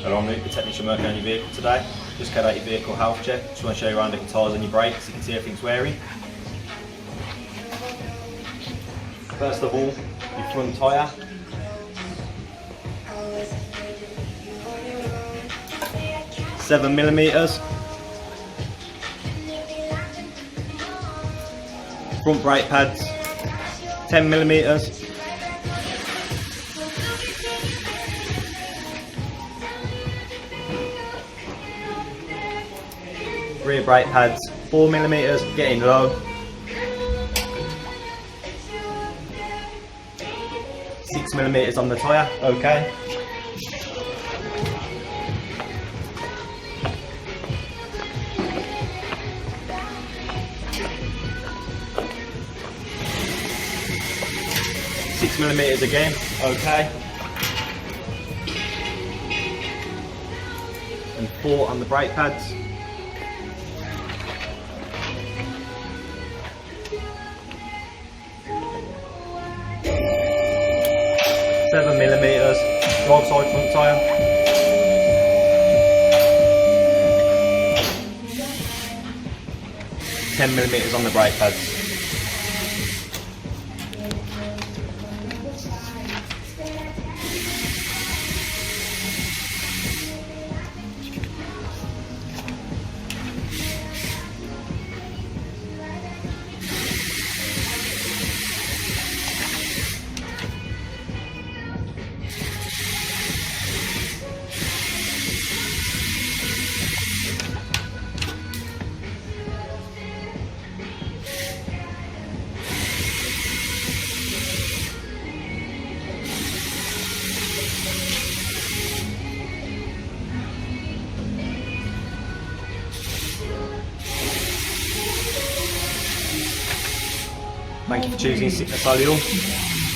Hello, I'm Luke, the technician working on your vehicle today. Just carried out your vehicle health check. Just want to show you around the tyres and your brakes so you can see everything's wearing. First of all, your front tyre. Seven millimeters. Front brake pads, 10 millimeters. Rear brake pads, 4 millimeters, getting low. 6 millimeters on the tyre, okay. Six millimeters again, okay. And 4 on the brake pads. Seven millimeters, drive side front tyre. Ten millimeters on the brake pads. Thank you for choosing Sickness Solihull.